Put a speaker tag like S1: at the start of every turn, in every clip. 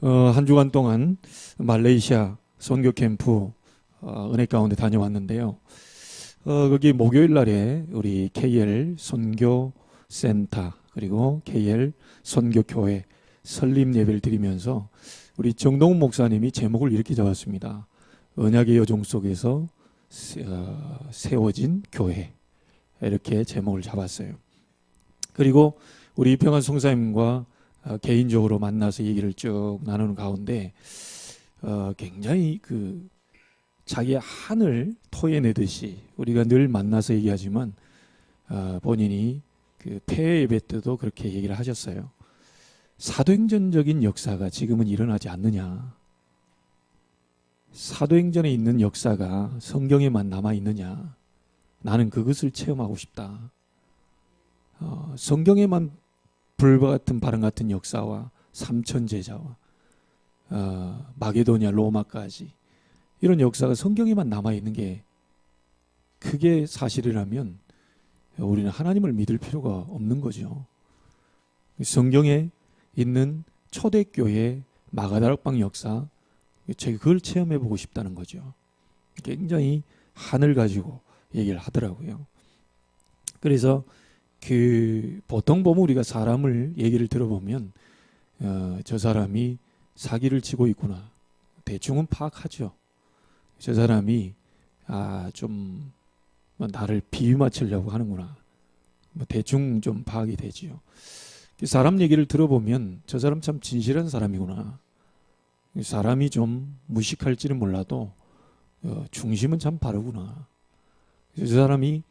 S1: 한 주간 동안 말레이시아 선교 캠프 은혜 가운데 다녀왔는데요. 거기 목요일 날에 우리 KL 선교 센터 그리고 KL 선교 교회 설립 예배를 드리면서 우리 정동훈 목사님이 제목을 이렇게 잡았습니다. 언약의 여정 속에서 세워진 교회, 이렇게 제목을 잡았어요. 그리고 우리 이평환 송사님과 개인적으로 만나서 얘기를 쭉 나누는 가운데 굉장히 자기의 한을 토해내듯이 우리가 늘 만나서 얘기하지만 본인이 폐회 예배 때도 그렇게 얘기를 하셨어요. 사도행전적인 역사가 지금은 일어나지 않느냐, 사도행전에 있는 역사가 성경에만 남아있느냐, 나는 그것을 체험하고 싶다. 성경에만 불과 같은 바람 같은 역사와 삼천제자와 마게도냐 로마까지 이런 역사가 성경에만 남아있는 게 그게 사실이라면 우리는 하나님을 믿을 필요가 없는 거죠. 성경에 있는 초대교회 마가다락방 역사, 제가 그걸 체험해보고 싶다는 거죠. 굉장히 한을 가지고 얘기를 하더라고요. 그래서 보통 보면 우리가 사람을 얘기를 들어보면 저 사람이 사기를 치고 있구나, 대충은 파악하죠. 저 사람이 좀 나를 비유 맞추려고 하는구나, 대충 좀 파악이 되지요. 사람 얘기를 들어보면 저 사람 참 진실한 사람이구나, 사람이 좀 무식할지는 몰라도 중심은 참 바르구나, 저 사람이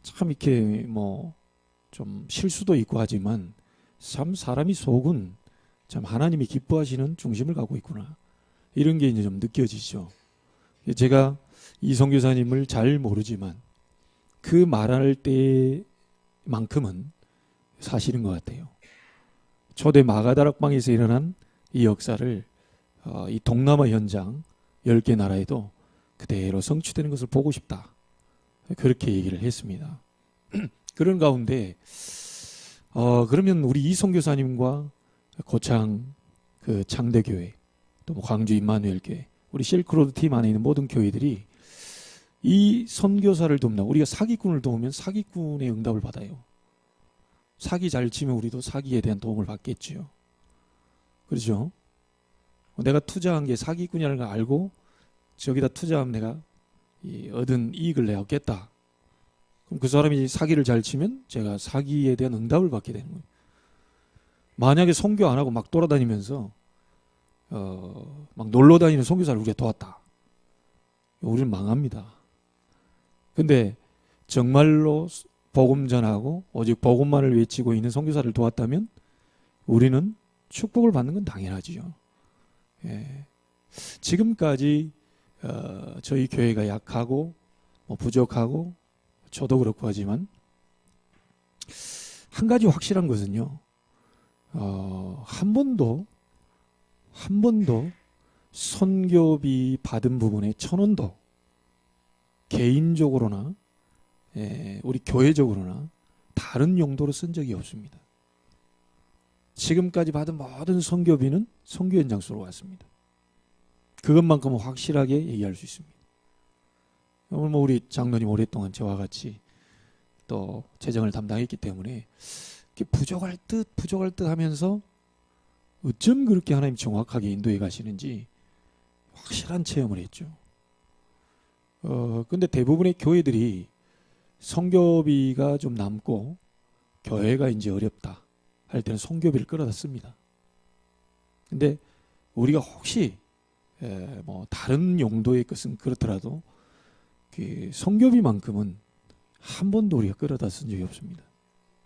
S1: 참 이렇게 좀 실수도 있고 하지만 참 사람이 속은 참 하나님이 기뻐하시는 중심을 갖고 있구나, 이런 게 이제 좀 느껴지죠. 제가 이 선교사님을 잘 모르지만 그 말할 때만큼은 사실인 것 같아요. 초대 마가다락방에서 일어난 이 역사를 이 동남아 현장 10개 나라에도 그대로 성취되는 것을 보고 싶다, 그렇게 얘기를 했습니다. 그런 가운데 그러면 우리 이 선교사님과 고창 창대교회, 또 광주 임마누엘교회, 우리 실크로드 팀 안에 있는 모든 교회들이 이 선교사를 돕는다. 우리가 사기꾼을 도우면 사기꾼의 응답을 받아요. 사기 잘 치면 우리도 사기에 대한 도움을 받겠지요. 그렇죠? 내가 투자한 게 사기꾼이라는 걸 알고 저기다 투자하면 내가 얻은 이익을 내가 얻겠다. 그럼 그 사람이 사기를 잘 치면 제가 사기에 대한 응답을 받게 되는 거예요. 만약에 선교 안 하고 막 돌아다니면서 막 놀러 다니는 선교사를 우리가 도왔다, 우리는 망합니다. 근데 정말로 복음 전하고 오직 복음만을 외치고 있는 선교사를 도왔다면 우리는 축복을 받는 건 당연하지요. 지금까지 저희 교회가 약하고 부족하고 저도 그렇고 하지만 한 가지 확실한 것은요, 한 번도 선교비 받은 부분에 1,000원도 개인적으로나 우리 교회적으로나 다른 용도로 쓴 적이 없습니다. 지금까지 받은 모든 선교비는 선교 현장 속으로 왔습니다. 그것만큼은 확실하게 얘기할 수 있습니다. 오늘 우리 장로님 오랫동안 저와 같이 또 재정을 담당했기 때문에 부족할 듯 하면서 어쩜 그렇게 하나님 정확하게 인도해 가시는지 확실한 체험을 했죠. 근데 대부분의 교회들이 선교비가 좀 남고 교회가 이제 어렵다 할 때는 선교비를 끌어다 씁니다. 근데 우리가 혹시 다른 용도의 것은 그렇더라도 선교비만큼은 한 번도 우리가 끌어다 쓴 적이 없습니다.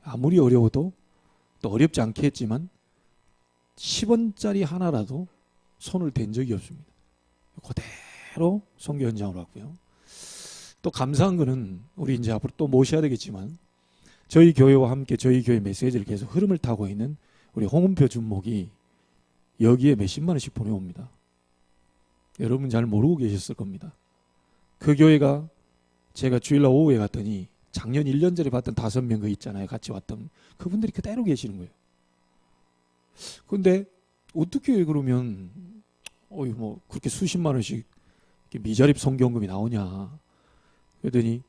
S1: 아무리 어려워도, 또 어렵지 않게 했지만 10원짜리 하나라도 손을 댄 적이 없습니다. 그대로 선교 현장으로 왔고요. 또 감사한 거는 우리 이제 앞으로 또 모셔야 되겠지만 저희 교회와 함께 저희 교회 메시지를 계속 흐름을 타고 있는 우리 홍은표 준목이 여기에 몇십만 원씩 보내옵니다. 여러분 잘 모르고 계셨을 겁니다. 그 교회가 제가 주일날 오후에 갔더니 작년 1년 전에 봤던 5명 있잖아요. 같이 왔던 그분들이 그대로 계시는 거예요. 그런데 어떻게 그러면 뭐 그렇게 수십만 원씩 미자립 성경금이 나오냐? 그랬더니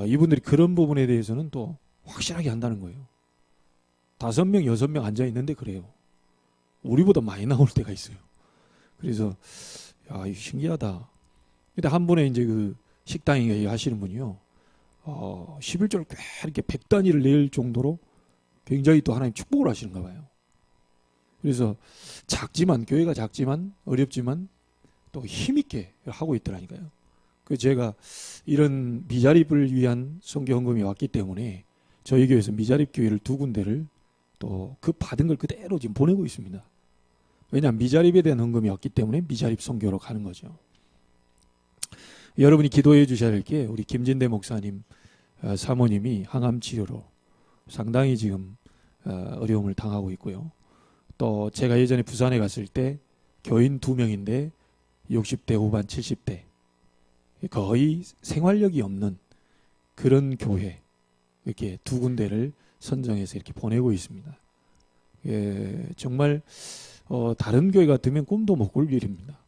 S1: 이분들이 그런 부분에 대해서는 또 확실하게 한다는 거예요. 5명, 6명 앉아 있는데 그래요. 우리보다 많이 나올 때가 있어요. 그래서 이거 신기하다. 근데 한 분의 이제 그 식당에 하시는 분이요, 11조를 꽤 이렇게 100단위를 낼 정도로 굉장히 또 하나님 축복을 하시는가 봐요. 그래서 교회가 작지만 어렵지만 또 힘있게 하고 있더라니까요. 그래서 제가 이런 미자립을 위한 성교헌금이 왔기 때문에 저희 교회에서 미자립 교회를 2군데를 또 그 받은 걸 그대로 지금 보내고 있습니다. 왜냐하면 미자립에 대한 헌금이 왔기 때문에 미자립 선교로 가는 거죠. 여러분이 기도해 주셔야 할 게, 우리 김진대 목사님 사모님이 항암 치료로 상당히 지금 어려움을 당하고 있고요. 또 제가 예전에 부산에 갔을 때 교인 2명인데 60대 후반 70대 거의 생활력이 없는 그런 교회, 이렇게 2군데를 선정해서 이렇게 보내고 있습니다. 정말 다른 교회 같으면 꿈도 못 꿀 일입니다.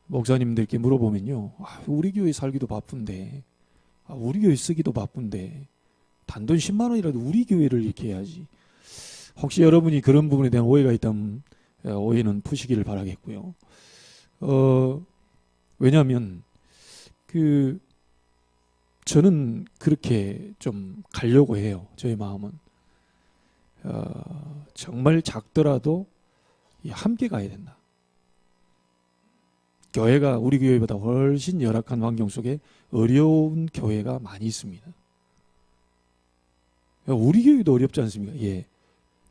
S1: 목사님들께 물어보면요, 우리 교회 살기도 바쁜데, 우리 교회 쓰기도 바쁜데 단돈 10만 원이라도 우리 교회를 이렇게 해야지. 혹시 여러분이 그런 부분에 대한 오해가 있다면 오해는 푸시기를 바라겠고요. 왜냐하면 저는 그렇게 좀 가려고 해요. 저의 마음은 정말 작더라도 함께 가야 된다. 교회가 우리 교회보다 훨씬 열악한 환경 속에 어려운 교회가 많이 있습니다. 우리 교회도 어렵지 않습니까? 예.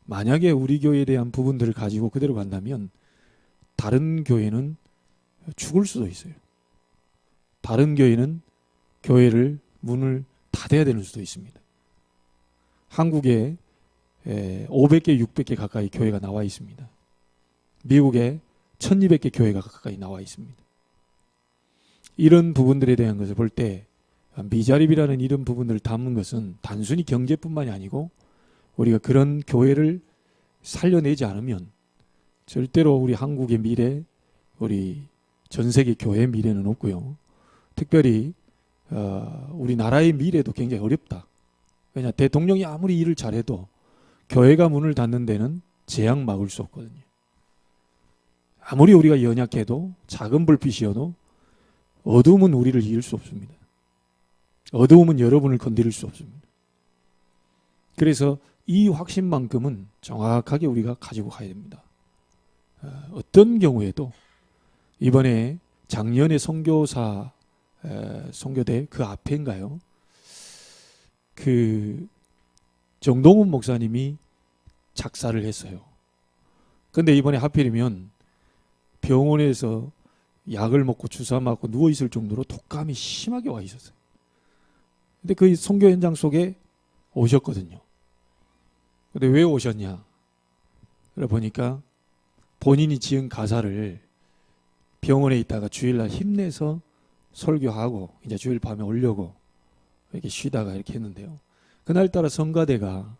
S1: 만약에 우리 교회에 대한 부분들을 가지고 그대로 간다면 다른 교회는 죽을 수도 있어요. 다른 교회는 교회를 문을 닫아야 되는 수도 있습니다. 한국에 500개, 600개 가까이 교회가 나와 있습니다. 미국에 1200개 교회가 가까이 나와 있습니다. 이런 부분들에 대한 것을 볼 때 미자립이라는 이런 부분을 담은 것은 단순히 경제뿐만이 아니고 우리가 그런 교회를 살려내지 않으면 절대로 우리 한국의 미래, 우리 전 세계 교회의 미래는 없고요. 특별히 우리나라의 미래도 굉장히 어렵다. 왜냐, 대통령이 아무리 일을 잘해도 교회가 문을 닫는 데는 재앙 막을 수 없거든요. 아무리 우리가 연약해도 작은 불빛이어도 어두움은 우리를 이길 수 없습니다. 어두움은 여러분을 건드릴 수 없습니다. 그래서 이 확신만큼은 정확하게 우리가 가지고 가야 됩니다. 어떤 경우에도 이번에 작년에 선교사 선교대 그 앞에인가요? 정동훈 목사님이 작사를 했어요. 근데 이번에 하필이면 병원에서 약을 먹고 주사 맞고 누워 있을 정도로 독감이 심하게 와 있었어요. 근데 그 선교 현장 속에 오셨거든요. 근데 왜 오셨냐? 그래 보니까 본인이 지은 가사를 병원에 있다가 주일날 힘내서 설교하고 이제 주일 밤에 오려고 이렇게 쉬다가 이렇게 했는데요. 그날따라 성가대가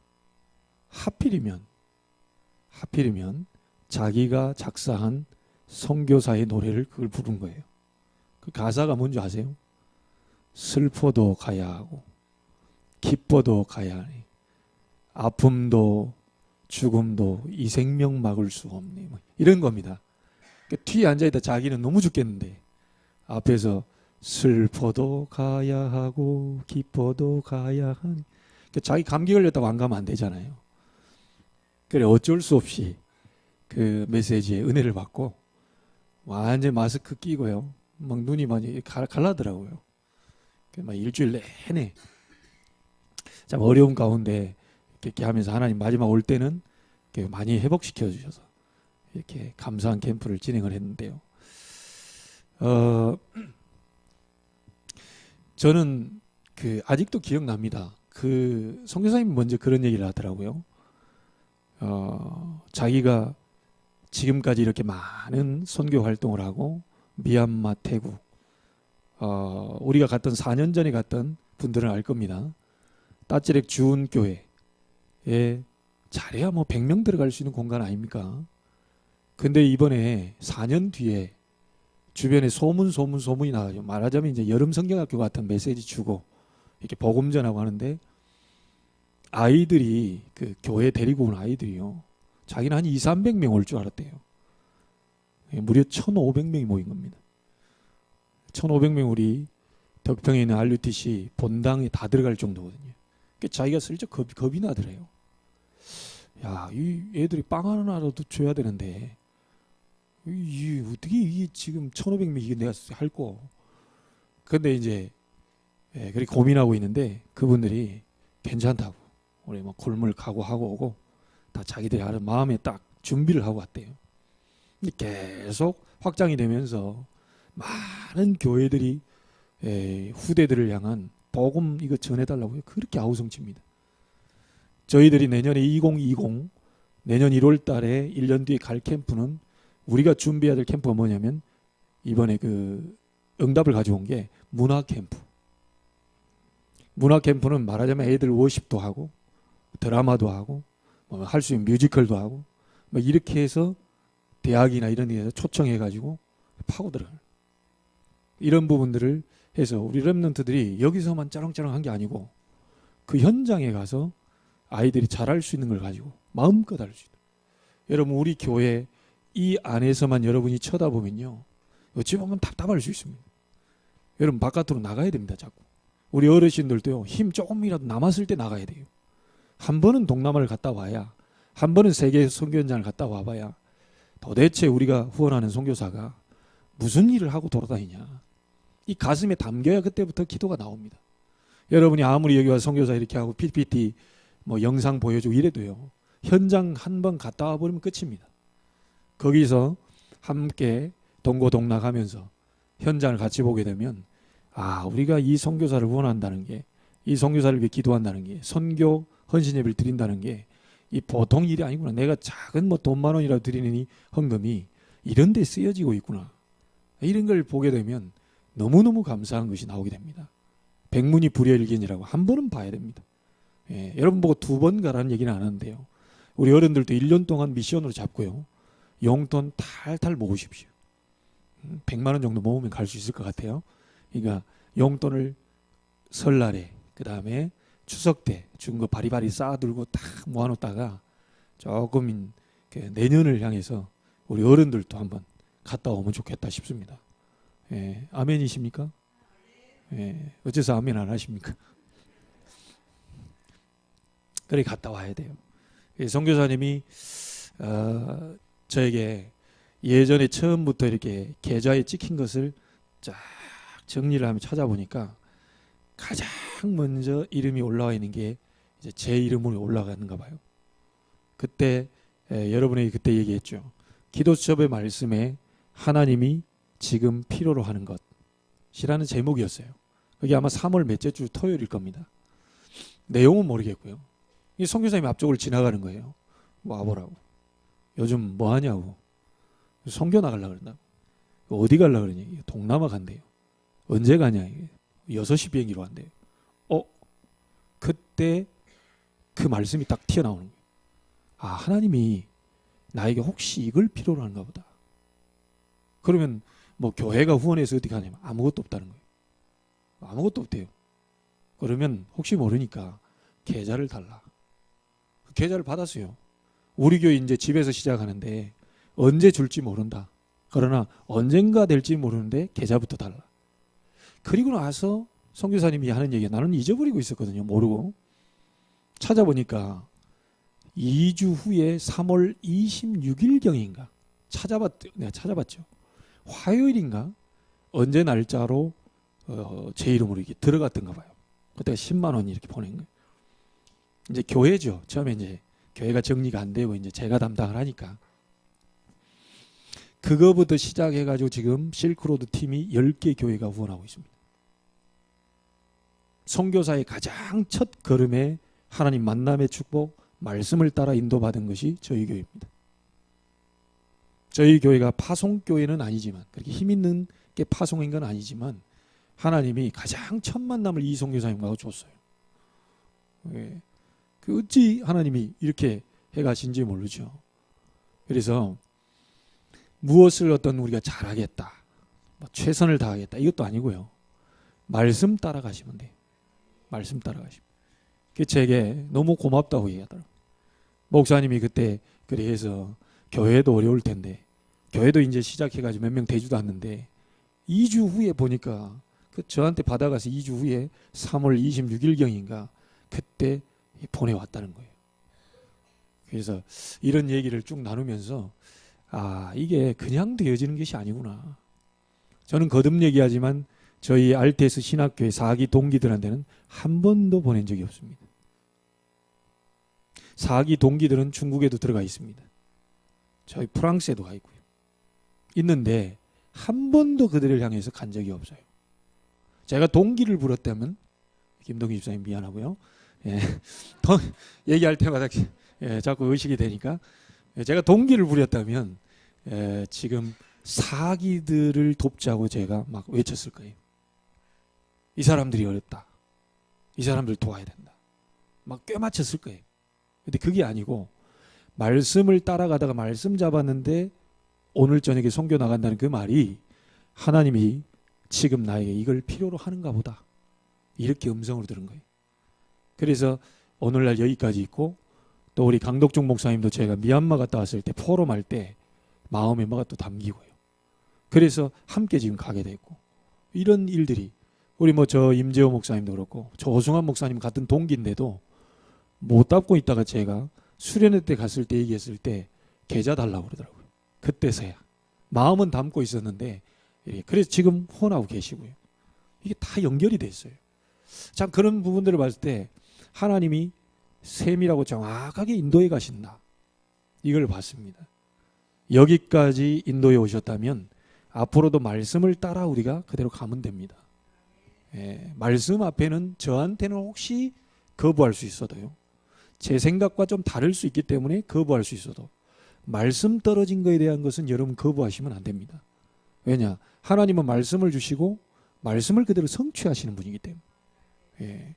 S1: 하필이면 자기가 작사한 선교사의 노래를 그걸 부른 거예요. 그 가사가 뭔지 아세요? 슬퍼도 가야 하고 기뻐도 가야 하니 아픔도 죽음도 이 생명 막을 수 없니, 뭐 이런 겁니다. 뒤에 앉아있다 자기는 너무 죽겠는데 앞에서 슬퍼도 가야 하고 기뻐도 가야 하니, 자기 감기 걸렸다고 안 가면 안 되잖아요. 그래 어쩔 수 없이 그 메시지에 은혜를 받고 완전 마스크 끼고요. 막 눈이 많이 갈라더라고요. 막 일주일 내내 참 어려운 가운데 이렇게 하면서 하나님 마지막 올 때는 이렇게 많이 회복시켜 주셔서 이렇게 감사한 캠프를 진행을 했는데요. 저는 아직도 기억납니다. 선교사님이 먼저 그런 얘기를 하더라고요. 자기가 지금까지 이렇게 많은 선교 활동을 하고 미얀마, 태국, 우리가 갔던 4년 전에 갔던 분들은 알 겁니다. 따찌렉 주은교회에 잘해야 뭐 100명 들어갈 수 있는 공간 아닙니까? 근데 이번에 4년 뒤에 주변에 소문이 나가죠. 말하자면 이제 여름 성경학교 같은 메시지 주고 이렇게 복음 전하고 하는데, 아이들이 그 교회 데리고 온 아이들이요, 자기는 한 200~300명 올 줄 알았대요. 무려 1,500명이 모인 겁니다. 1,500명 우리 덕평에 있는 RUTC 본당에 다 들어갈 정도거든요. 그 자기가 슬쩍 겁이 나더래요. 야, 이 애들이 빵 하나라도 줘야 되는데, 어떻게 이게 지금 1,500명 이게 내가 할 거. 근데 이제 그렇게 고민하고 있는데 그분들이 괜찮다고, 우리 뭐 굶을 각오하고 오고 다 자기들이 하는 마음에 딱 준비를 하고 왔대요. 근데 계속 확장이 되면서 많은 교회들이 후대들을 향한 복음 이거 전해달라고 그렇게 아우성칩니다. 저희들이 내년에 2020 내년 1월 달에 1년 뒤에 갈 캠프는, 우리가 준비해야 될 캠프가 뭐냐면, 이번에 그 응답을 가져온 게 문화 캠프. 문화 캠프는 말하자면 애들 워십도 하고 드라마도 하고 뭐 할 수 있는 뮤지컬도 하고 뭐 이렇게 해서 대학이나 이런 데에서 초청해 가지고 파고들어요. 이런 부분들을 해서 우리 렘넌트들이 여기서만 짜렁짜렁한 게 아니고 그 현장에 가서 아이들이 잘할 수 있는 걸 가지고 마음껏 할 수 있다. 여러분, 우리 교회 이 안에서만 여러분이 쳐다보면요, 어찌 보면 답답할 수 있습니다. 여러분, 바깥으로 나가야 됩니다. 자꾸 우리 어르신들도요, 힘 조금이라도 남았을 때 나가야 돼요. 한 번은 동남아를 갔다 와야, 한 번은 세계 선교 현장을 갔다 와봐야 도대체 우리가 후원하는 선교사가 무슨 일을 하고 돌아다니냐, 이 가슴에 담겨야 그때부터 기도가 나옵니다. 여러분이 아무리 여기 와서 선교사 이렇게 하고 PPT 뭐 영상 보여주고 이래도요, 현장 한 번 갔다 와버리면 끝입니다. 거기서 함께 동고동락하면서 현장을 같이 보게 되면, 아, 우리가 이 선교사를 후원한다는 게, 이 선교사를 위해 기도한다는 게, 선교 헌신 예배를 드린다는 게 이 보통 일이 아니구나. 내가 작은 뭐 돈 10,000원이라도 드리는 이 헌금이 이런 데 쓰여지고 있구나. 이런 걸 보게 되면 너무너무 감사한 것이 나오게 됩니다. 백문이 불여일견이라고 한 번은 봐야 됩니다. 여러분 보고 2번 가라는 얘기는 안 하는데요, 우리 어른들도 1년 동안 미션으로 잡고요, 용돈 탈탈 모으십시오. 100만 원 정도 모으면 갈 수 있을 것 같아요. 그러니까 용돈을 설날에, 그 다음에 추석 때 준 거 바리바리 쌓아들고 딱 모아놓다가 조금 내년을 향해서 우리 어른들도 한번 갔다 오면 좋겠다 싶습니다. 아멘이십니까? 어째서 아멘 안 하십니까? 그래, 갔다 와야 돼요. 선교사님이 저에게 예전에 처음부터 이렇게 계좌에 찍힌 것을 쫙 정리를 하며 찾아보니까 가장 먼저 이름이 올라와 있는 게 이제 제 이름으로 올라가는가 봐요. 그때 여러분에게 그때 얘기했죠. 기도수첩의 말씀에 하나님이 지금 필요로 하는 것이라는 제목이었어요. 그게 아마 3월 몇째 주 토요일일 겁니다. 내용은 모르겠고요, 이 선교사님이 앞쪽을 지나가는 거예요. 와보라고. 요즘 뭐 하냐고. 선교 나가려고 그런다고. 어디 가려고 그러냐. 동남아 간대요. 언제 가냐. 6시 비행기로 간대요. 그때 그 말씀이 딱 튀어나오는 거예요. 아, 하나님이 나에게 혹시 이걸 필요로 하는가 보다. 그러면 뭐 교회가 후원해서 어떻게 하냐면 아무것도 없다는 거예요. 아무것도 없대요. 그러면 혹시 모르니까 계좌를 달라. 그 계좌를 받았어요. 우리 교회 이제 집에서 시작하는데 언제 줄지 모른다. 그러나 언젠가 될지 모르는데 계좌부터 달라. 그리고 나서 선교사님이 하는 얘기가, 나는 잊어버리고 있었거든요. 모르고. 찾아보니까 2주 후에 3월 26일경인가 내가 찾아봤죠. 화요일인가 언제 날짜로 제 이름으로 이렇게 들어갔던가 봐요. 그때가 10만 원 이렇게 보낸 거예요. 이제 교회죠. 처음에 이제 교회가 정리가 안 되고 이제 제가 담당을 하니까 그거부터 시작해가지고 지금 실크로드 팀이 10개 교회가 후원하고 있습니다. 선교사의 가장 첫 걸음에 하나님 만남의 축복, 말씀을 따라 인도받은 것이 저희 교회입니다. 저희 교회가 파송교회는 아니지만, 그렇게 힘 있는 게 파송인 건 아니지만 하나님이 가장 첫 만남을 이 선교사님과 줬어요. 그 어찌 하나님이 이렇게 해가신지 모르죠. 그래서 무엇을 어떤 우리가 잘하겠다, 뭐 최선을 다하겠다, 이것도 아니고요. 말씀 따라가시면 돼요. 말씀 따라가시면. 그 제게 너무 고맙다고 얘기하더라고요. 목사님이 그때 그래서 교회도 어려울 텐데, 교회도 이제 시작해가지고 몇 명 되지도 않는데 2주 후에 보니까 그 저한테 받아가서 2주 후에 3월 26일경인가 그때 보내왔다는 거예요. 그래서 이런 얘기를 쭉 나누면서 이게 그냥 되어지는 것이 아니구나. 저는 거듭 얘기하지만 저희 RTS 신학교의 4기 동기들한테는 한 번도 보낸 적이 없습니다. 4기 동기들은 중국에도 들어가 있습니다. 저희 프랑스에도 가 있고요. 있는데 한 번도 그들을 향해서 간 적이 없어요. 제가 동기를 부렸다면, 김동기 집사님 미안하고요. 예, 얘기할 때마다 자꾸 의식이 되니까, 제가 동기를 부렸다면 지금 4기들을 돕자고 제가 막 외쳤을 거예요. 이 사람들이 어렵다. 이 사람들 도와야 된다. 막 꿰맞췄을 거예요. 근데 그게 아니고 말씀을 따라가다가 말씀 잡았는데 오늘 저녁에 선교 나간다는 그 말이 하나님이 지금 나에게 이걸 필요로 하는가 보다, 이렇게 음성으로 들은 거예요. 그래서 오늘날 여기까지 있고, 또 우리 강덕중 목사님도 제가 미얀마 갔다 왔을 때 포럼할 때 마음에 뭐가 또 담기고요. 그래서 함께 지금 가게 됐고, 이런 일들이 우리 저 임재호 목사님도 그렇고 조승환 목사님 같은 동기인데도 못 답고 있다가 제가 수련회 때 갔을 때 얘기했을 때 계좌 달라고 그러더라고요. 그때서야 마음은 담고 있었는데, 그래서 지금 후원하고 계시고요. 이게 다 연결이 됐어요. 참 그런 부분들을 봤을 때 하나님이 세밀하고 정확하게 인도해 가신다, 이걸 봤습니다. 여기까지 인도해 오셨다면 앞으로도 말씀을 따라 우리가 그대로 가면 됩니다. 말씀 앞에는 저한테는 혹시 거부할 수 있어도요, 제 생각과 좀 다를 수 있기 때문에 거부할 수 있어도 말씀 떨어진 거에 대한 것은 여러분 거부하시면 안 됩니다. 왜냐? 하나님은 말씀을 주시고 말씀을 그대로 성취하시는 분이기 때문에.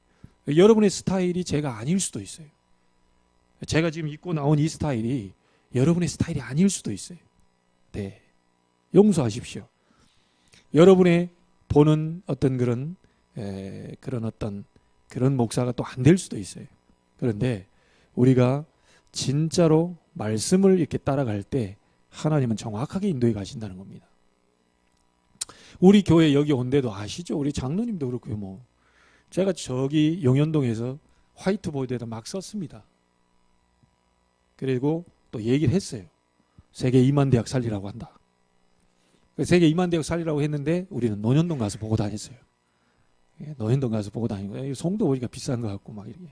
S1: 여러분의 스타일이 제가 아닐 수도 있어요. 제가 지금 입고 나온 이 스타일이 여러분의 스타일이 아닐 수도 있어요. 네, 용서하십시오. 여러분의 보는 어떤 그런 목사가 또 안 될 수도 있어요. 그런데 우리가 진짜로 말씀을 이렇게 따라갈 때 하나님은 정확하게 인도해 가신다는 겁니다. 우리 교회 여기 온 데도 아시죠? 우리 장로님도 그렇고요. 제가 저기 용현동에서 화이트보드에다 막 썼습니다. 그리고 또 얘기를 했어요. 세계 2만 대학 살리라고 한다. 세계 2만 대학 살리라고 했는데 우리는 논현동 가서 보고 다녔어요. 논현동 가서 보고 다니고, 송도 오니까 비싼 것 같고 막 이렇게.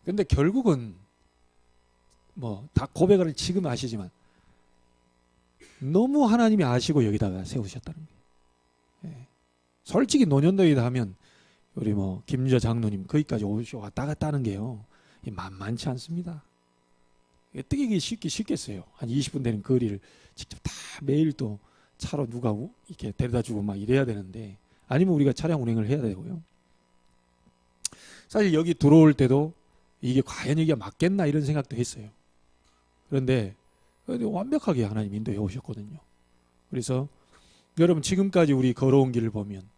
S1: 근데 결국은 다 고백을 지금 아시지만 너무 하나님이 아시고 여기다가 세우셨다는 거예요. 솔직히 논현동이다 하면 우리 김유자 장로님 거기까지 왔다 갔다 하는 게요, 만만치 않습니다. 어떻게 이게 쉽겠어요? 한 20분 되는 거리를 직접 다 매일 또 차로 누가 이렇게 데려다 주고 막 이래야 되는데, 아니면 우리가 차량 운행을 해야 되고요. 사실 여기 들어올 때도 이게 과연 여기가 맞겠나 이런 생각도 했어요. 그런데 완벽하게 하나님 인도해 오셨거든요. 그래서 여러분 지금까지 우리 걸어온 길을 보면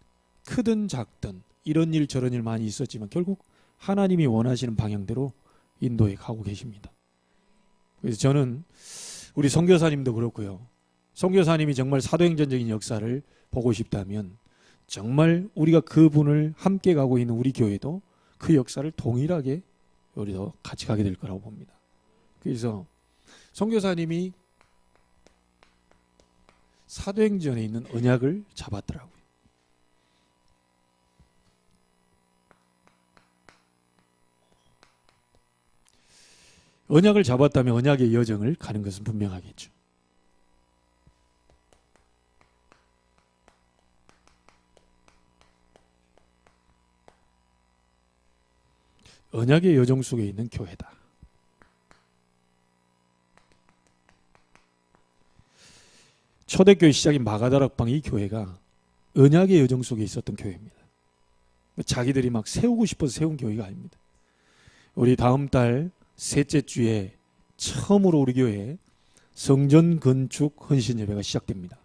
S1: 크든 작든 이런 일 저런 일 많이 있었지만 결국 하나님이 원하시는 방향대로 인도해 가고 계십니다. 그래서 저는 우리 선교사님도 그렇고요. 선교사님이 정말 사도행전적인 역사를 보고 싶다면 정말 우리가 그분을 함께 가고 있는 우리 교회도 그 역사를 동일하게 우리도 같이 가게 될 거라고 봅니다. 그래서 선교사님이 사도행전에 있는 언약을 잡았더라고요. 언약을 잡았다면 언약의 여정을 가는 것은 분명하겠죠. 언약의 여정 속에 있는 교회다. 초대교회 시작인 마가다락방, 이 교회가 언약의 여정 속에 있었던 교회입니다. 자기들이 막 세우고 싶어서 세운 교회가 아닙니다. 우리 다음 달 셋째 주에 처음으로 우리 교회에 성전 건축 헌신 예배가 시작됩니다.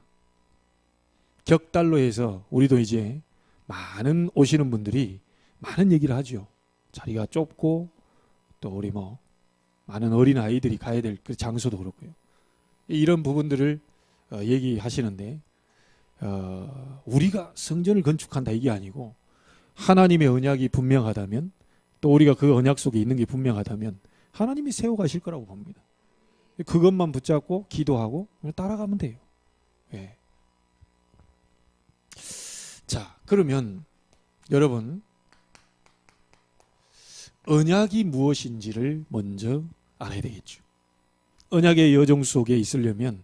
S1: 격달로 해서 우리도 이제 많은 오시는 분들이 많은 얘기를 하죠. 자리가 좁고 또 우리 많은 어린 아이들이 가야 될 그 장소도 그렇고요. 이런 부분들을 얘기하시는데 우리가 성전을 건축한다 이게 아니고 하나님의 언약이 분명하다면 또 우리가 그 언약 속에 있는 게 분명하다면 하나님이 세워가실 거라고 봅니다. 그것만 붙잡고 기도하고 따라가면 돼요. 예. 자, 그러면 여러분 언약이 무엇인지를 먼저 알아야 되겠죠. 언약의 여정 속에 있으려면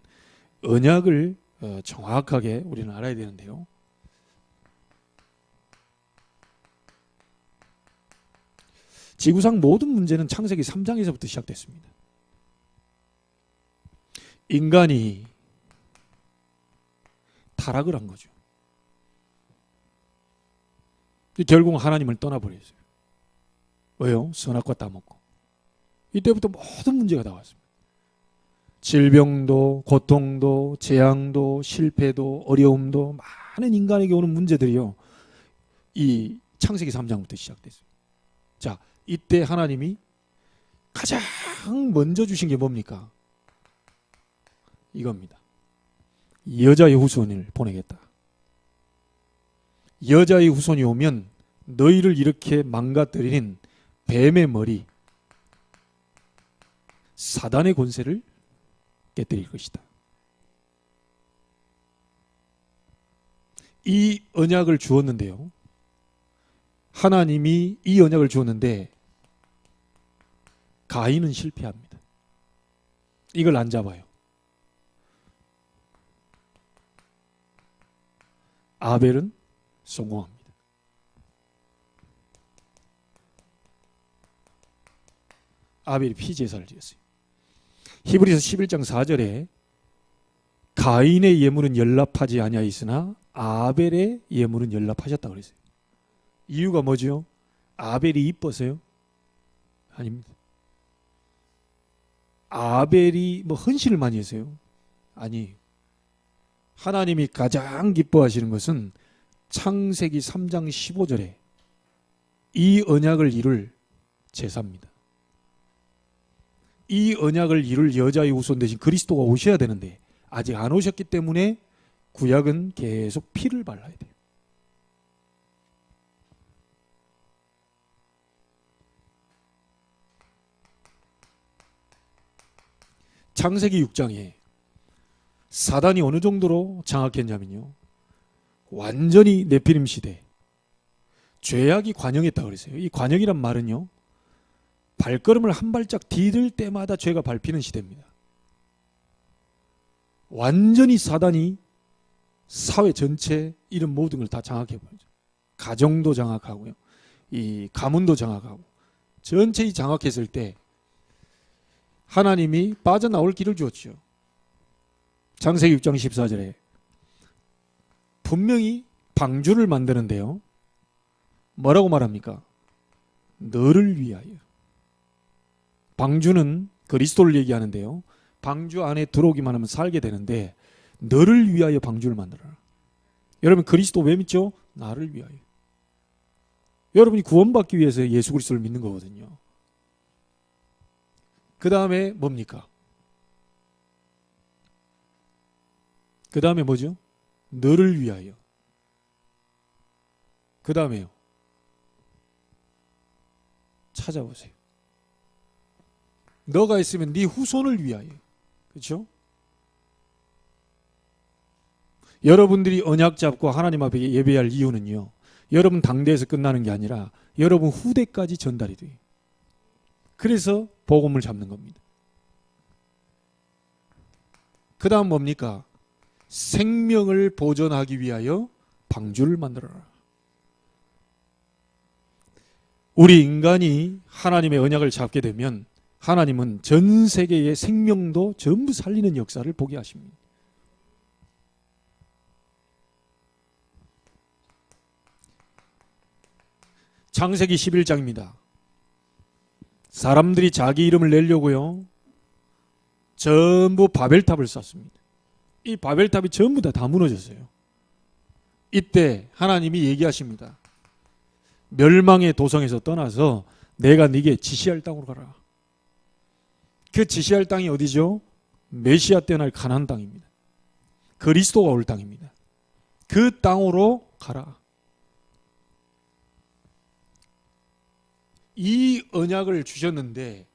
S1: 언약을 정확하게 우리는 알아야 되는데요. 지구상 모든 문제는 창세기 3장에서부터 시작됐습니다. 인간이 타락을 한 거죠. 결국 하나님을 떠나버렸어요. 왜요? 선악과 따먹고. 이때부터 모든 문제가 다 왔습니다. 질병도, 고통도, 재앙도, 실패도, 어려움도 많은 인간에게 오는 문제들이요. 이 창세기 3장부터 시작됐어요. 자, 이때 하나님이 가장 먼저 주신 게 뭡니까? 이겁니다. 여자의 후손을 보내겠다. 여자의 후손이 오면 너희를 이렇게 망가뜨리는 뱀의 머리, 사단의 권세를 깨뜨릴 것이다. 이 언약을 주었는데요. 하나님이 이 언약을 주었는데 가인은 실패합니다. 이걸 안 잡아요. 아벨은 성공합니다. 아벨이 피제사를 지었어요. 히브리서 11장 4절에 가인의 예물은 연락하지 아니하였으나 아벨의 예물은 연락하셨다 그랬어요. 이유가 뭐죠? 아벨이 이뻐서요? 아닙니다. 아벨이 헌신을 많이 했어요? 아니에요. 하나님이 가장 기뻐하시는 것은 창세기 3장 15절에 이 언약을 이룰 제사입니다. 이 언약을 이룰 여자의 후손 대신 그리스도가 오셔야 되는데 아직 안 오셨기 때문에 구약은 계속 피를 발라야 돼요. 창세기 6장에 사단이 어느 정도로 장악했냐면요. 완전히 네피림 시대 죄악이 관영했다 그랬어요. 이 관영이란 말은요. 발걸음을 한 발짝 디딜 때마다 죄가 밟히는 시대입니다. 완전히 사단이 사회 전체 이런 모든 걸 다 장악해버리죠. 가정도 장악하고요. 이 가문도 장악하고 전체이 장악했을 때 하나님이 빠져나올 길을 주었죠. 창세기 6장 14절에 분명히 방주를 만드는데요. 뭐라고 말합니까? 너를 위하여. 방주는 그리스도를 얘기하는데요. 방주 안에 들어오기만 하면 살게 되는데 너를 위하여 방주를 만들어라. 여러분 그리스도 왜 믿죠? 나를 위하여. 여러분이 구원받기 위해서 예수 그리스도를 믿는 거거든요. 그 다음에 뭡니까? 그 다음에 뭐죠? 너를 위하여. 그 다음에요. 찾아보세요. 너가 있으면 네 후손을 위하여. 그렇죠? 여러분들이 언약 잡고 하나님 앞에 예배할 이유는요. 여러분 당대에서 끝나는 게 아니라 여러분 후대까지 전달이 돼요. 그래서 복음을 잡는 겁니다. 그 다음 뭡니까? 생명을 보존하기 위하여 방주를 만들어라. 우리 인간이 하나님의 언약을 잡게 되면 하나님은 전 세계의 생명도 전부 살리는 역사를 보게 하십니다. 창세기 11장입니다. 사람들이 자기 이름을 내려고요. 전부 바벨탑을 쌓습니다. 이 바벨탑이 전부 다 무너졌어요. 이때 하나님이 얘기하십니다. 멸망의 도성에서 떠나서 내가 네게 지시할 땅으로 가라. 그 지시할 땅이 어디죠? 메시아 때날 가나안 땅입니다. 그리스도가 올 땅입니다. 그 땅으로 가라. 이 언약을 주셨는데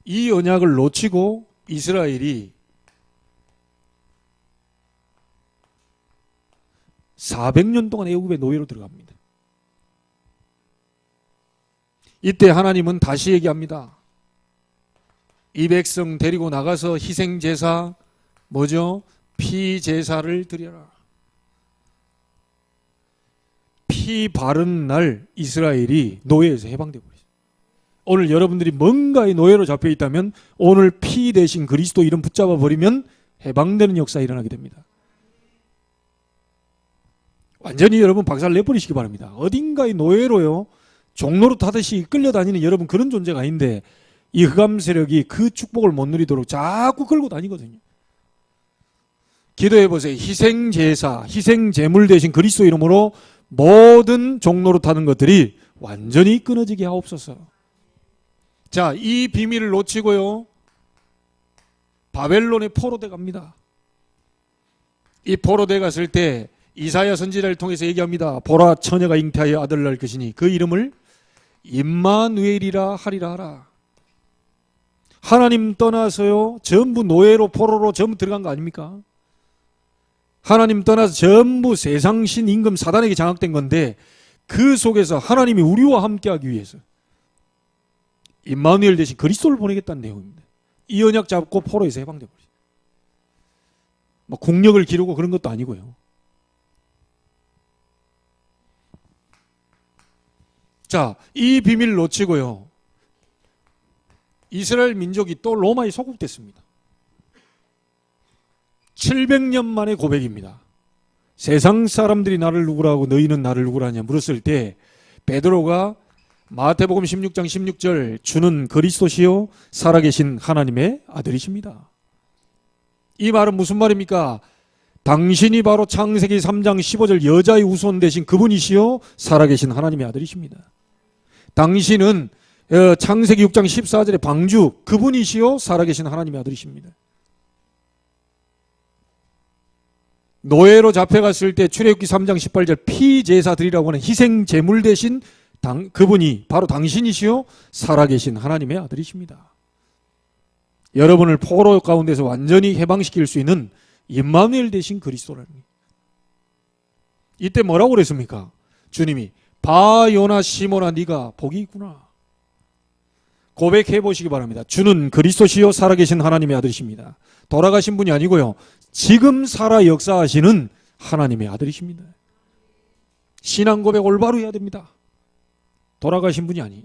S1: 이 언약을 놓치고 이스라엘이 400년 동안 애굽의 노예로 들어갑니다. 이때 하나님은 다시 얘기합니다. 이 백성 데리고 나가서 희생제사 뭐죠? 피제사를 드려라. 피 바른 날 이스라엘이 노예에서 해방되고 있어요. 오늘 여러분들이 뭔가의 노예로 잡혀 있다면 오늘 피 대신 그리스도 이름 붙잡아 버리면 해방되는 역사가 일어나게 됩니다. 완전히 여러분 박살 내버리시기 바랍니다. 어딘가의 노예로요 종로로 타듯이 끌려다니는 여러분 그런 존재가 아닌데 이 흑암 세력이 그 축복을 못 누리도록 자꾸 끌고 다니거든요. 기도해 보세요. 희생제사, 희생제물 대신 그리스도 이름으로 모든 종로로 타는 것들이 완전히 끊어지게 하옵소서. 자, 이 비밀을 놓치고요 바벨론의 포로대 갑니다. 이 포로대 갔을 때 이사야 선지자를 통해서 얘기합니다. 보라, 처녀가 잉태하여 아들을 낳을 것이니 그 이름을 임마누엘이라 하리라 하라. 하나님 떠나서요 전부 노예로 포로로 전부 들어간 거 아닙니까? 하나님 떠나서 전부 세상신 임금 사단에게 장악된 건데 그 속에서 하나님이 우리와 함께하기 위해서 임마누엘 대신 그리스도를 보내겠다는 내용입니다. 이 언약 잡고 포로에서 해방되고 뭐 국력을 기르고 그런 것도 아니고요. 자, 이 비밀을 놓치고요 이스라엘 민족이 또 로마에 소국됐습니다. 700년 만의 고백입니다. 세상 사람들이 나를 누구라고 너희는 나를 누구라냐 물었을 때 베드로가 마태복음 16장 16절 주는 그리스도시요 살아계신 하나님의 아들이십니다. 이 말은 무슨 말입니까? 당신이 바로 창세기 3장 15절 여자의 후손 되신 그분이시요 살아계신 하나님의 아들이십니다. 당신은 창세기 6장 14절의 방주 그분이시요 살아계신 하나님의 아들이십니다. 노예로 잡혀갔을 때 출애굽기 3장 18절 피제사 드리라고 하는 희생제물 대신 그분이 바로 당신이시요 살아계신 하나님의 아들이십니다. 여러분을 포로 가운데서 완전히 해방시킬 수 있는 임마누엘 대신 그리스도라는 거예요. 이때 뭐라고 그랬습니까? 주님이 바요나 시모나 네가 복이 있구나. 고백해 보시기 바랍니다. 주는 그리스도시요 살아계신 하나님의 아들이십니다. 돌아가신 분이 아니고요 지금 살아 역사하시는 하나님의 아들이십니다. 신앙 고백 올바로 해야 됩니다. 돌아가신 분이 아니에요.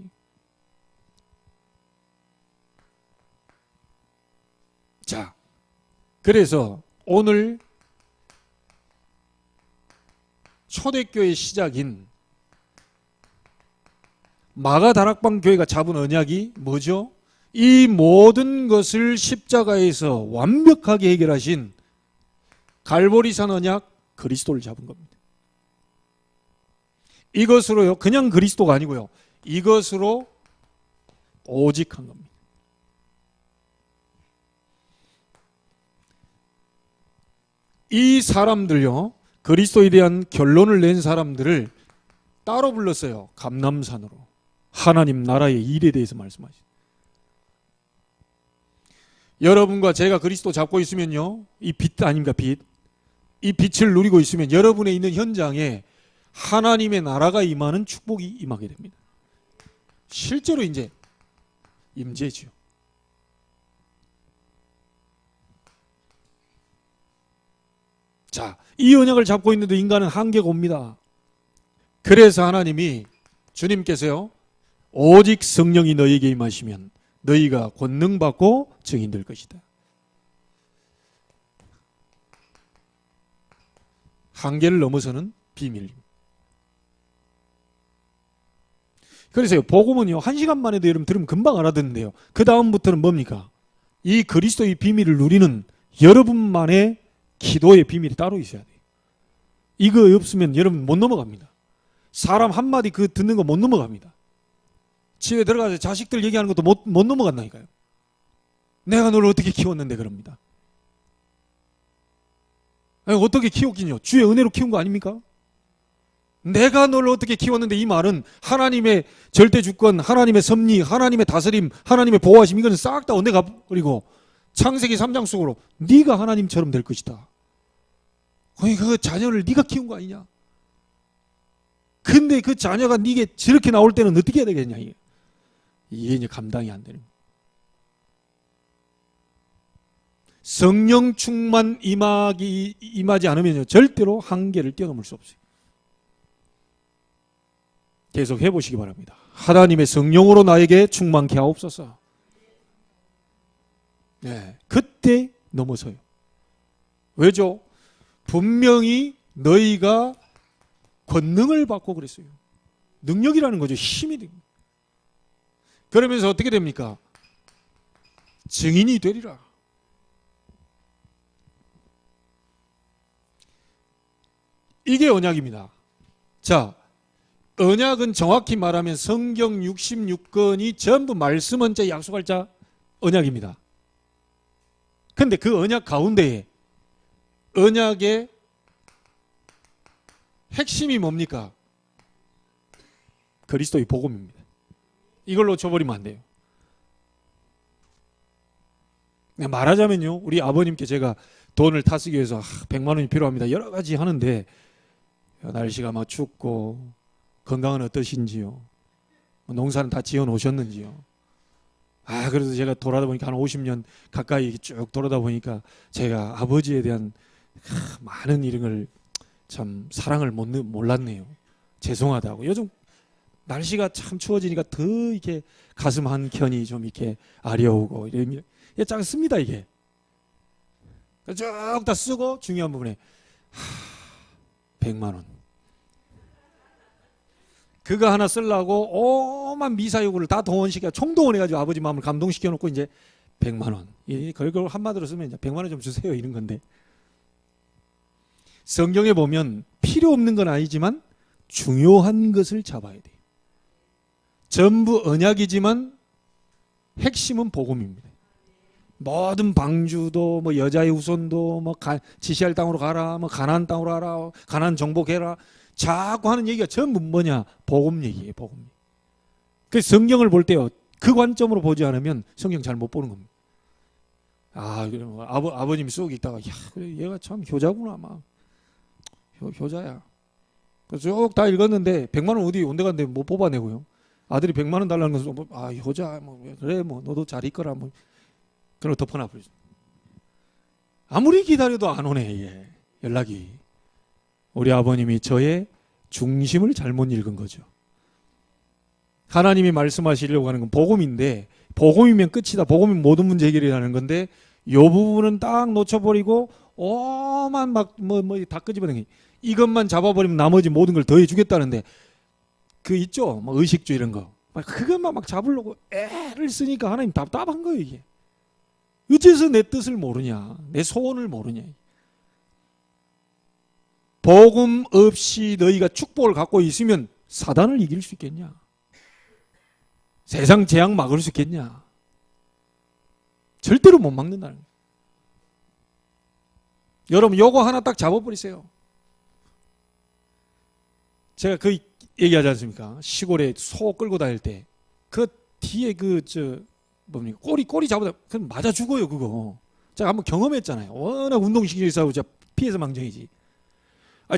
S1: 자, 그래서 오늘 초대교회의 시작인 마가다락방 교회가 잡은 언약이 뭐죠? 이 모든 것을 십자가에서 완벽하게 해결하신 갈보리산 언약 그리스도를 잡은 겁니다. 이것으로요 그냥 그리스도가 아니고요 이것으로 오직 한 겁니다. 이 사람들요 그리스도에 대한 결론을 낸 사람들을 따로 불렀어요. 감람산으로 하나님 나라의 일에 대해서 말씀하시죠. 여러분과 제가 그리스도 잡고 있으면요 이 빛 아닙니까? 빛. 이 빛을 누리고 있으면 여러분의 있는 현장에 하나님의 나라가 임하는 축복이 임하게 됩니다. 실제로 이제 임재죠. 자, 이 언약을 잡고 있는데 인간은 한계가 옵니다. 그래서 하나님이 주님께서요 오직 성령이 너희에게 임하시면 너희가 권능 받고 증인될 것이다. 한계를 넘어서는 비밀입니다. 그래서요 복음은요 1시간 만에도 여러분 들으면 금방 알아듣는데요 그 다음부터는 뭡니까? 이 그리스도의 비밀을 누리는 여러분만의 기도의 비밀이 따로 있어야 돼요. 이거 없으면 여러분 못 넘어갑니다. 사람 한마디 그 듣는 거 못 넘어갑니다. 집에 들어가서 자식들 얘기하는 것도 못 넘어간다니까요. 내가 너를 어떻게 키웠는데 그럽니다. 아니, 어떻게 키웠긴요? 주의 은혜로 키운 거 아닙니까? 내가 너를 어떻게 키웠는데, 이 말은 하나님의 절대 주권, 하나님의 섭리, 하나님의 다스림, 하나님의 보호하심, 이거는 싹 다 은혜가 버리고 창세기 3장 속으로 네가 하나님처럼 될 것이다. 그 자녀를 네가 키운 거 아니냐? 근데 그 자녀가 네게 저렇게 나올 때는 어떻게 해야 되겠냐? 이게 이제 감당이 안 되는 거예요. 성령 충만 임하지 않으면요, 절대로 한계를 뛰어넘을 수 없어요. 계속 해보시기 바랍니다. 하나님의 성령으로 나에게 충만케 하옵소서. 네, 그때 넘어서요. 왜죠? 분명히 너희가 권능을 받고 그랬어요. 능력이라는 거죠. 힘이 됩니다. 그러면서 어떻게 됩니까? 증인이 되리라. 이게 언약입니다. 자, 언약은 정확히 말하면 성경 66권이 전부 말씀은 자, 약속할 자, 언약입니다. 근데 그 언약 가운데에 언약의 핵심이 뭡니까? 그리스도의 복음입니다. 이걸 놓쳐버리면 안 돼요. 말하자면요, 우리 아버님께 제가 돈을 타쓰기 위해서 100만 원이 필요합니다. 여러 가지 하는데 날씨가 막 춥고 건강은 어떠신지요? 농사는 다 지어 놓으셨는지요? 그래서 제가 돌아다 보니까 한 50년 가까이 쭉 돌아다 보니까 제가 아버지에 대한 많은 이름을 참 사랑을 몰랐네요. 죄송하다고. 요즘 날씨가 참 추워지니까 더 이렇게 가슴 한 켠이 좀 이렇게 아려오고 이게 짱 씁니다 이게. 쭉 다 쓰고 중요한 부분에 100만 원. 그거 하나 쓰려고 오만 미사요구를 다 동원시켜 총동원해가지고 아버지 마음을 감동시켜 놓고 이제 100만 원. 그걸 한마디로 쓰면 이제 100만 원 좀 주세요 이런 건데. 성경에 보면 필요 없는 건 아니지만 중요한 것을 잡아야 돼요. 전부 언약이지만 핵심은 복음입니다. 모든 방주도 뭐 여자의 후손도 뭐 지시할 땅으로 가라, 뭐 가나안 땅으로 가라, 가나안 정복해라, 자꾸 하는 얘기가 전부 뭐냐? 복음 얘기예요. 복음. 그래서 성경을 볼 때요, 그 관점으로 보지 않으면 성경 잘 못 보는 겁니다. 아버님이 쑥 있다가 그래, 얘가 참 효자구나, 막 효자야. 그래서 쭉 다 읽었는데 100만 원 어디 온데 간데 못 뽑아내고요. 아들이 100만 원 달라는 것은 효자, 그래, 너도 잘 있거라, 그걸 덮어놔 버리죠. 아무리 기다려도 안 오네, 연락이. 우리 아버님이 저의 중심을 잘못 읽은 거죠. 하나님이 말씀하시려고 하는 건 복음인데, 복음이면 끝이다, 복음이면 모든 문제 해결이라는 건데, 이 부분은 딱 놓쳐버리고 오만 다 끄집어낸 게, 이것만 잡아버리면 나머지 모든 걸 더해 주겠다는데, 그 있죠, 의식주 이런 거, 그것만 막 잡으려고 애를 쓰니까 하나님 답답한 거예요. 이게 어째서 내 뜻을 모르냐, 내 소원을 모르냐. 복음 없이 너희가 축복을 갖고 있으면 사단을 이길 수 있겠냐? 세상 재앙 막을 수 있겠냐? 절대로 못 막는다는 거예요. 여러분 요거 하나 딱 잡아버리세요. 제가 그 얘기하지 않습니까? 시골에 소 끌고 다닐 때 그 뒤에 뭡니까? 꼬리 잡아다 그럼 맞아 죽어요 그거. 제가 한번 경험했잖아요. 워낙 운동신경이 있어서 피해서 망정이지.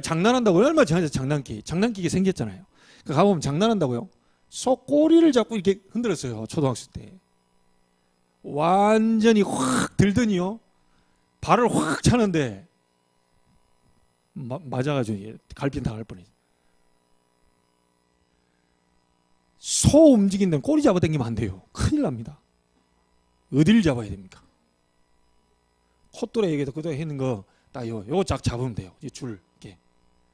S1: 장난한다고 얼마나 장난기게 생겼잖아요. 가보면 장난한다고요. 소 꼬리를 잡고 이렇게 흔들었어요. 초등학생 때. 완전히 확 들더니요, 발을 확 차는데 맞아가지고 갈빈 당할 뻔했어요. 소 움직인 데는 꼬리 잡아당기면 안 돼요. 큰일 납니다. 어딜 잡아야 됩니까? 콧돌에 얘기해서 그때 했는 거 딱 요거 쫙 잡으면 돼요. 줄 이렇게.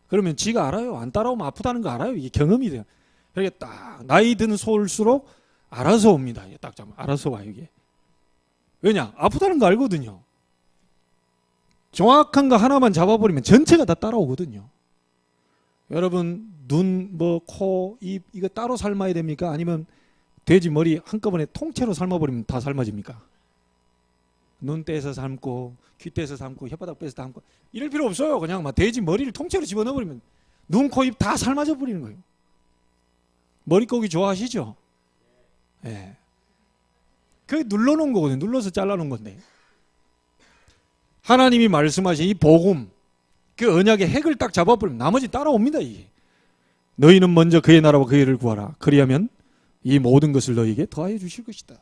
S1: 그러면 지가 알아요. 안 따라오면 아프다는 거 알아요. 이게 경험이 돼요. 그러니까 딱 나이 든 소일수록 알아서 옵니다. 딱 잡으면 알아서 와요 이게. 왜냐? 아프다는 거 알거든요. 정확한 거 하나만 잡아버리면 전체가 다 따라오거든요. 여러분 눈, 코, 입 이거 따로 삶아야 됩니까? 아니면 돼지 머리 한꺼번에 통째로 삶아버리면 다 삶아집니까? 눈 떼서 삶고 귀 떼서 삶고 혓바닥 빼서 삶고 이럴 필요 없어요. 그냥 막 돼지 머리를 통째로 집어넣어버리면 눈, 코, 입 다 삶아져 버리는 거예요. 머릿고기 좋아하시죠? 예. 네. 그게 눌러놓은 거거든요. 눌러서 잘라놓은 건데. 하나님이 말씀하신 이 복음, 그 언약의 핵을 딱 잡아버리면 나머지 따라옵니다. 이게. 너희는 먼저 그의 나라와 그의 의를 구하라. 그리하면 이 모든 것을 너희에게 더하여 주실 것이다.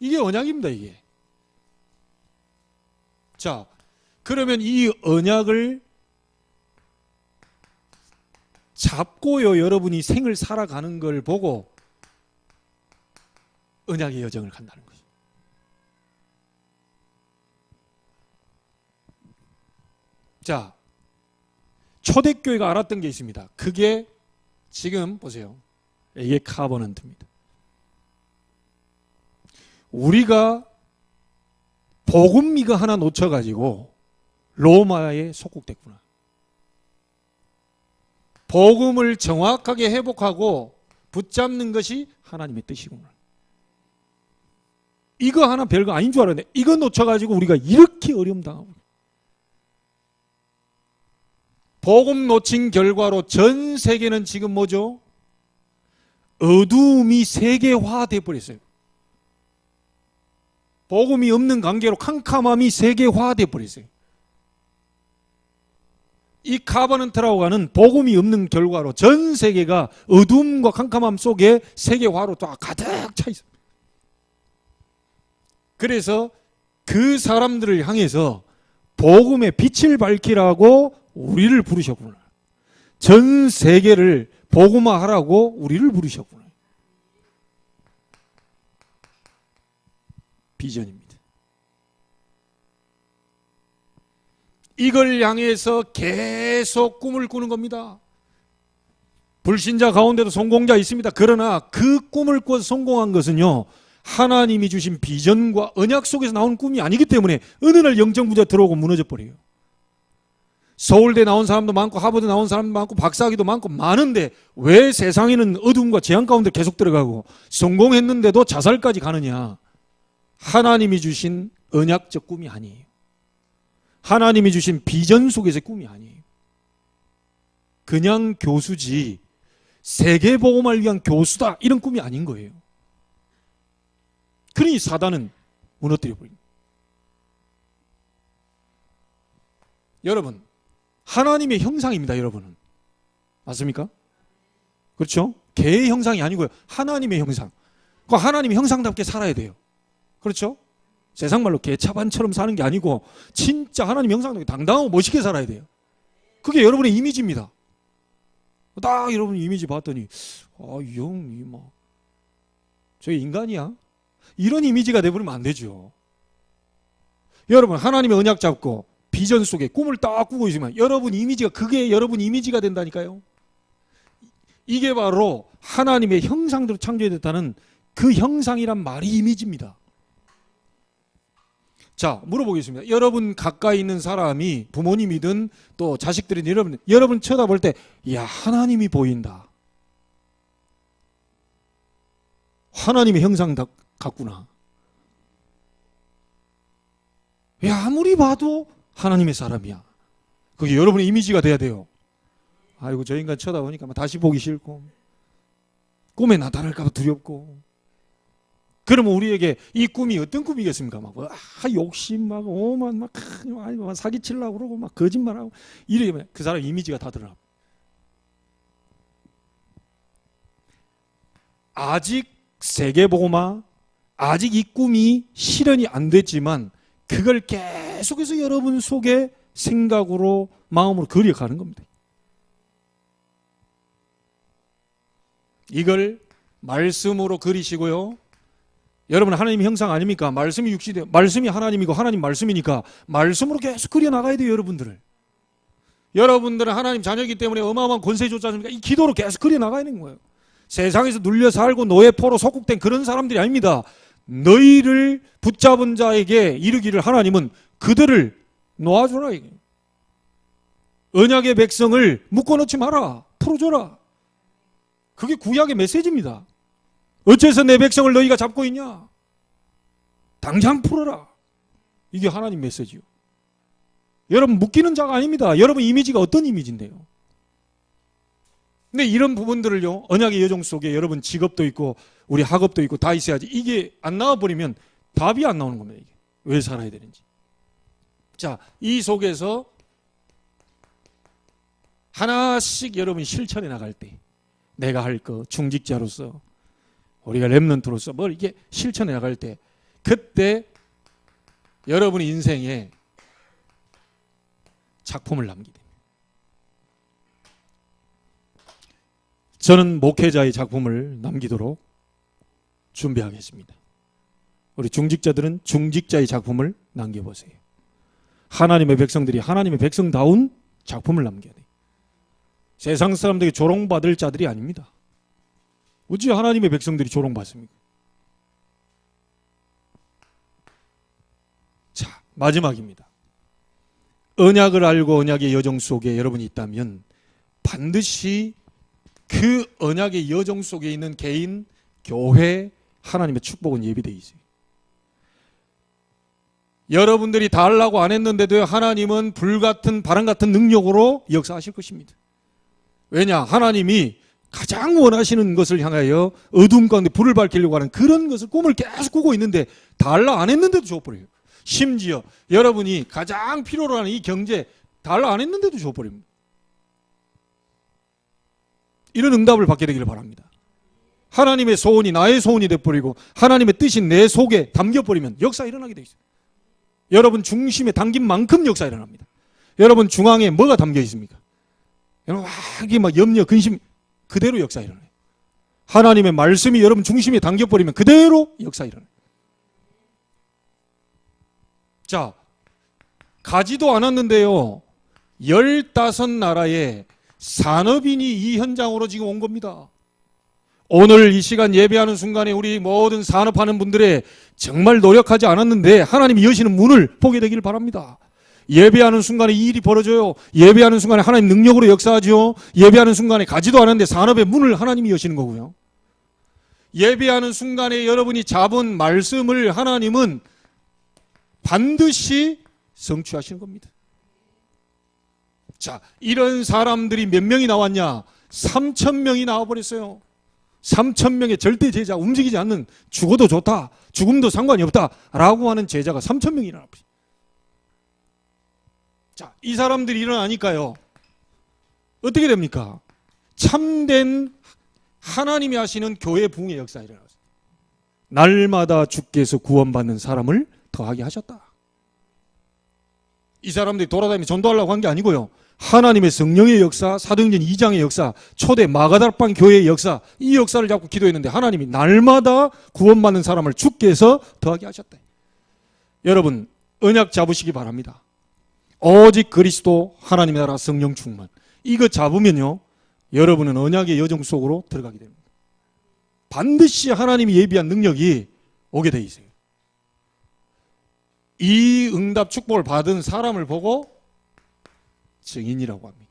S1: 이게 언약입니다. 이게. 자, 그러면 이 언약을 잡고요 여러분이 생을 살아가는 걸 보고 언약의 여정을 간다는 거죠. 자, 초대교회가 알았던 게 있습니다. 그게 지금 보세요. 이게 카버넌트입니다. 우리가 복음 이거 하나 놓쳐가지고 로마에 속국됐구나. 복음을 정확하게 회복하고 붙잡는 것이 하나님의 뜻이구나. 이거 하나 별거 아닌 줄 알았는데 이거 놓쳐가지고 우리가 이렇게 어려움 당하고, 복음 놓친 결과로 전 세계는 지금 뭐죠? 어두움이 세계화돼 버렸어요. 복음이 없는 관계로 캄캄함이 세계화돼 버렸어요. 이 카버넌트라고 하는 복음이 없는 결과로 전 세계가 어둠과 캄캄함 속에 세계화로 또 가득 차 있어요. 그래서 그 사람들을 향해서 복음의 빛을 밝히라고 우리를 부르셨구나. 전 세계를 복음화하라고 우리를 부르셨구나. 비전입니다. 이걸 향해서 계속 꿈을 꾸는 겁니다. 불신자 가운데도 성공자 있습니다. 그러나 그 꿈을 꿔서 성공한 것은요, 하나님이 주신 비전과 언약 속에서 나온 꿈이 아니기 때문에 어느 날 영적 문제가 들어오고 무너져 버려요. 서울대 나온 사람도 많고 하버드 나온 사람도 많고 박사학위도 많고 많은데 왜 세상에는 어둠과 재앙 가운데 계속 들어가고 성공했는데도 자살까지 가느냐? 하나님이 주신 언약적 꿈이 아니에요. 하나님이 주신 비전 속에서의 꿈이 아니에요. 그냥 교수지 세계복음을 위한 교수다 이런 꿈이 아닌 거예요. 그러니 사단은 무너뜨려 버립니다. 여러분, 하나님의 형상입니다. 여러분은 맞습니까? 그렇죠? 개의 형상이 아니고요, 하나님의 형상. 그 하나님의 형상답게 살아야 돼요. 그렇죠? 세상 말로 개차반처럼 사는 게 아니고 진짜 하나님 형상답게 당당하고 멋있게 살아야 돼요. 그게 여러분의 이미지입니다. 딱 여러분 이미지 봤더니 이 형이 뭐 저 인간이야? 이런 이미지가 돼버리면 안 되죠. 여러분 하나님의 언약 잡고 비전 속에 꿈을 딱 꾸고 있으면 여러분 이미지가, 그게 여러분 이미지가 된다니까요. 이게 바로 하나님의 형상대로 창조됐다는 그 형상이란 말이 이미지입니다. 자, 물어보겠습니다. 여러분 가까이 있는 사람이 부모님이든 또 자식들이든 여러분 쳐다볼 때 야, 하나님이 보인다. 하나님의 형상 같구나. 야, 아무리 봐도 하나님의 사람이야. 그게 여러분의 이미지가 돼야 돼요. 아이고, 저 인간 쳐다보니까 다시 보기 싫고 꿈에 나타날까 봐 두렵고. 그러면 우리에게 이 꿈이 어떤 꿈이겠습니까? 욕심, 오만, 사기치려고 그러고, 거짓말하고, 이러면 그 사람 이미지가 다 드러나. 아직 세계복음화, 아직 이 꿈이 실현이 안 됐지만, 그걸 계속해서 여러분 속에 생각으로, 마음으로 그려가는 겁니다. 이걸 말씀으로 그리시고요. 여러분 하나님의 형상 아닙니까? 말씀이 육신이, 말씀이 하나님이고 하나님 말씀이니까 말씀으로 계속 그려나가야 돼요. 여러분들은 하나님 자녀이기 때문에 어마어마한 권세 줬지 않습니까? 이 기도로 계속 그려나가야 되는 거예요. 세상에서 눌려 살고 노예포로 속국된 그런 사람들이 아닙니다. 너희를 붙잡은 자에게 이르기를 하나님은 그들을 놓아줘라. 언약의 백성을 묶어놓지 마라. 풀어줘라. 그게 구약의 메시지입니다. 어째서 내 백성을 너희가 잡고 있냐? 당장 풀어라. 이게 하나님 메시지요. 여러분 묶이는 자가 아닙니다. 여러분 이미지가 어떤 이미지인데요? 근데 이런 부분들을요, 언약의 여정 속에 여러분 직업도 있고 우리 학업도 있고 다 있어야지. 이게 안 나와버리면 답이 안 나오는 겁니다. 이게 왜 살아야 되는지. 자, 이 속에서 하나씩 여러분 실천해 나갈 때 내가 할 거, 중직자로서 우리가 렘넌트로서 뭘 이게 실천해 나갈 때 그때 여러분 인생에 작품을 남기게 됩니다. 저는 목회자의 작품을 남기도록 준비하겠습니다. 우리 중직자들은 중직자의 작품을 남겨보세요. 하나님의 백성들이 하나님의 백성다운 작품을 남겨야 돼요. 세상 사람들에게 조롱받을 자들이 아닙니다. 어찌 하나님의 백성들이 조롱받습니까? 자, 마지막입니다. 언약을 알고 언약의 여정 속에 여러분이 있다면 반드시 그 언약의 여정 속에 있는 개인, 교회, 하나님의 축복은 예비되어 있어요. 여러분들이 다 하려고 안 했는데도 하나님은 불같은 바람 같은 능력으로 역사하실 것입니다. 왜냐? 하나님이 가장 원하시는 것을 향하여 어둠 가운데 불을 밝히려고 하는 그런 것을 꿈을 계속 꾸고 있는데 다 하려고 안 했는데도 줘버려요. 심지어 여러분이 가장 필요로 하는 이 경제 다 하려고 안 했는데도 줘버립니다. 이런 응답을 받게 되기를 바랍니다. 하나님의 소원이 나의 소원이 돼버리고 하나님의 뜻이 내 속에 담겨버리면 역사 일어나게 돼 있어요. 여러분 중심에 담긴 만큼 역사 일어납니다. 여러분 중앙에 뭐가 담겨 있습니까? 여러분 막 염려, 근심 그대로 역사 일어나요. 하나님의 말씀이 여러분 중심에 담겨버리면 그대로 역사 일어나요. 자, 가지도 않았는데요 15나라의 산업인이 이 현장으로 지금 온 겁니다. 오늘 이 시간 예배하는 순간에 우리 모든 산업하는 분들의 정말 노력하지 않았는데 하나님이 여시는 문을 보게 되기를 바랍니다. 예배하는 순간에 이 일이 벌어져요. 예배하는 순간에 하나님 능력으로 역사하죠. 예배하는 순간에 가지도 않았는데 산업의 문을 하나님이 여시는 거고요. 예배하는 순간에 여러분이 잡은 말씀을 하나님은 반드시 성취하시는 겁니다. 자, 이런 사람들이 몇 명이 나왔냐? 3,000명이 나와버렸어요. 3,000명의 절대 제자, 움직이지 않는 죽어도 좋다, 죽음도 상관이 없다 라고 하는 제자가 3,000명이 일어나버렸어요. 자, 이 사람들이 일어나니까요 어떻게 됩니까? 참된 하나님이 하시는 교회 부흥의 역사가 일어났어요. 날마다 주께서 구원받는 사람을 더하게 하셨다. 이 사람들이 돌아다니며 전도하려고 한 게 아니고요, 하나님의 성령의 역사, 사도행전 2장의 역사, 초대 마가다락방 교회의 역사, 이 역사를 잡고 기도했는데 하나님이 날마다 구원받는 사람을 주께서 더하게 하셨다. 여러분 언약 잡으시기 바랍니다. 오직 그리스도, 하나님의 나라, 성령 충만, 이거 잡으면요 여러분은 언약의 여정 속으로 들어가게 됩니다. 반드시 하나님이 예비한 능력이 오게 돼 있어요. 이 응답 축복을 받은 사람을 보고 증인이라고 합니다.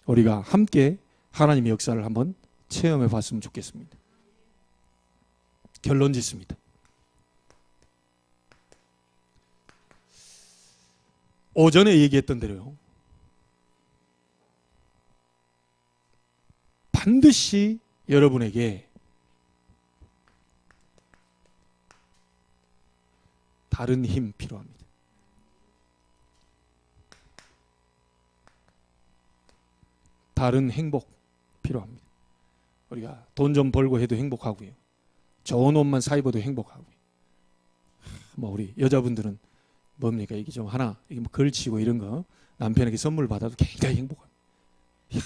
S1: 우리가 함께 하나님의 역사를 한번 체험해 봤으면 좋겠습니다. 결론 짓습니다. 오전에 얘기했던 대로요, 반드시 여러분에게 다른 힘 필요합니다. 다른 행복 필요합니다. 우리가 돈 좀 벌고 해도 행복하고요, 좋은 옷만 사 입어도 행복하고요, 뭐 우리 여자분들은 뭡니까 이게 좀 하나 이게 뭐 걸치고 이런 거 남편에게 선물 받아도 굉장히 행복합니다. 이야,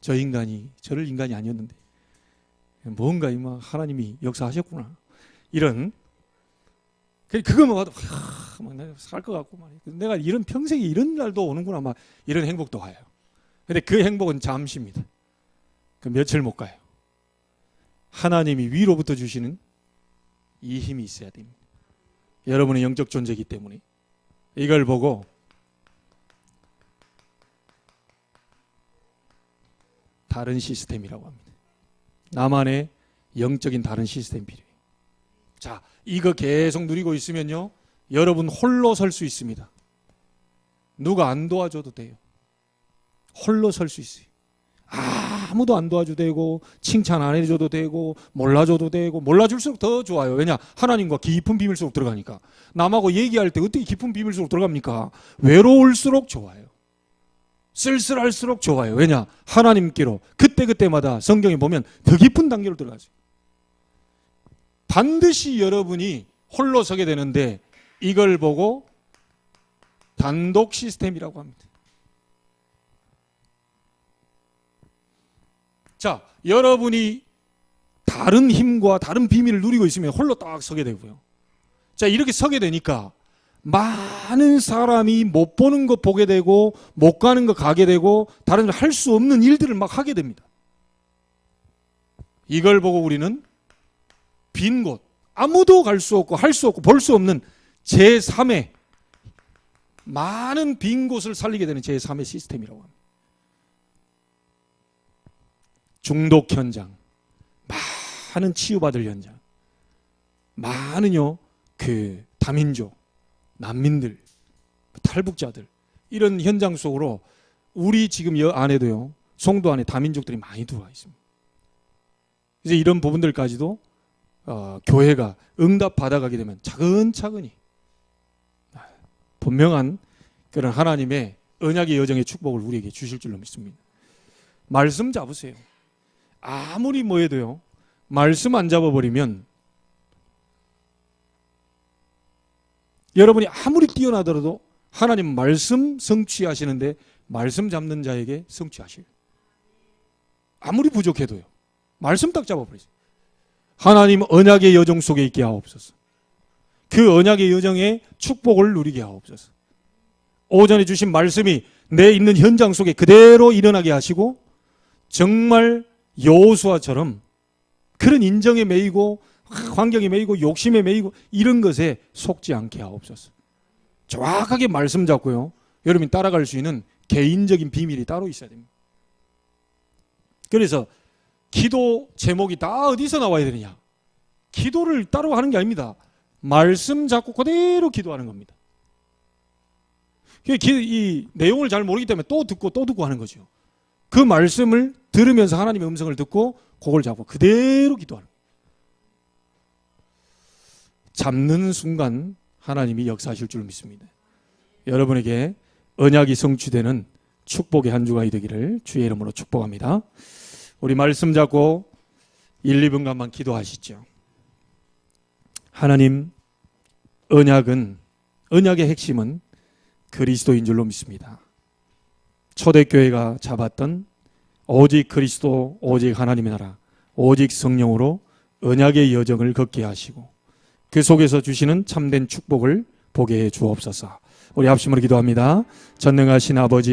S1: 저 인간이 저럴 인간이 아니었는데 뭔가 이마 하나님이 역사하셨구나, 이런 그거만 봐도 막 내가 살 것 같고 막 내가 이런 평생에 이런 날도 오는구나 막 이런 행복도 와요. 근데 그 행복은 잠시입니다. 그 며칠 못 가요. 하나님이 위로부터 주시는 이 힘이 있어야 됩니다. 여러분의 영적 존재이기 때문에 이걸 보고 다른 시스템이라고 합니다. 나만의 영적인 다른 시스템이 필요해요. 자, 이거 계속 누리고 있으면요, 여러분 홀로 설 수 있습니다. 누가 안 도와줘도 돼요. 홀로 설 수 있어요. 아무도 안 도와줘도 되고, 칭찬 안 해줘도 되고, 몰라줘도 되고, 몰라줄수록 더 좋아요. 왜냐? 하나님과 깊은 비밀 속 들어가니까. 남하고 얘기할 때 어떻게 깊은 비밀 속 들어갑니까? 외로울수록 좋아요. 쓸쓸할수록 좋아요. 왜냐? 하나님께로 그때그때마다 성경에 보면 더 깊은 단계로 들어가죠. 반드시 여러분이 홀로 서게 되는데 이걸 보고 단독 시스템이라고 합니다. 자, 여러분이 다른 힘과 다른 비밀을 누리고 있으면 홀로 딱 서게 되고요. 자, 이렇게 서게 되니까 많은 사람이 못 보는 거 보게 되고, 못 가는 거 가게 되고, 다른 할 수 없는 일들을 막 하게 됩니다. 이걸 보고 우리는 빈 곳, 아무도 갈 수 없고 할 수 없고 볼 수 없는 제3의 많은 빈 곳을 살리게 되는 제3의 시스템이라고 합니다. 중독 현장, 많은 치유받을 현장, 많은요 그 다민족, 난민들, 탈북자들, 이런 현장 속으로 우리 지금 여 안에도요, 송도 안에 다민족들이 많이 들어와 있습니다. 이제 이런 부분들까지도 교회가 응답 받아가게 되면 차근차근히 분명한 그런 하나님의 언약의 여정의 축복을 우리에게 주실 줄로 믿습니다. 말씀 잡으세요. 아무리 뭐 해도요, 말씀 안 잡아버리면 여러분이 아무리 뛰어나더라도 하나님 말씀 성취하시는데 말씀 잡는 자에게 성취하실. 아무리 부족해도요, 말씀 딱 잡아버리세요. 하나님 언약의 여정 속에 있게 하옵소서. 그 언약의 여정의 축복을 누리게 하옵소서. 오전에 주신 말씀이 내 있는 현장 속에 그대로 일어나게 하시고, 정말 여호수아처럼 그런 인정에 매이고 환경에 매이고 욕심에 매이고 이런 것에 속지 않게 하옵소서. 정확하게 말씀 잡고요, 여러분이 따라갈 수 있는 개인적인 비밀이 따로 있어야 됩니다. 그래서 기도 제목이 다 어디서 나와야 되느냐? 기도를 따로 하는 게 아닙니다. 말씀 잡고 그대로 기도하는 겁니다. 이 내용을 잘 모르기 때문에 또 듣고 하는 거죠. 그 말씀을 들으면서 하나님의 음성을 듣고 그걸 잡고 그대로 기도하는 거예요. 잡는 순간 하나님이 역사하실 줄 믿습니다. 여러분에게 언약이 성취되는 축복의 한 주가 되기를 주의 이름으로 축복합니다. 우리 말씀 잡고 1, 2분간만 기도하시죠. 하나님, 언약의 핵심은 그리스도인 줄로 믿습니다. 초대교회가 잡았던 오직 그리스도, 오직 하나님의 나라, 오직 성령으로 언약의 여정을 걷게 하시고 그 속에서 주시는 참된 축복을 보게 해 주옵소서. 우리 합심으로 기도합니다. 전능하신 아버지,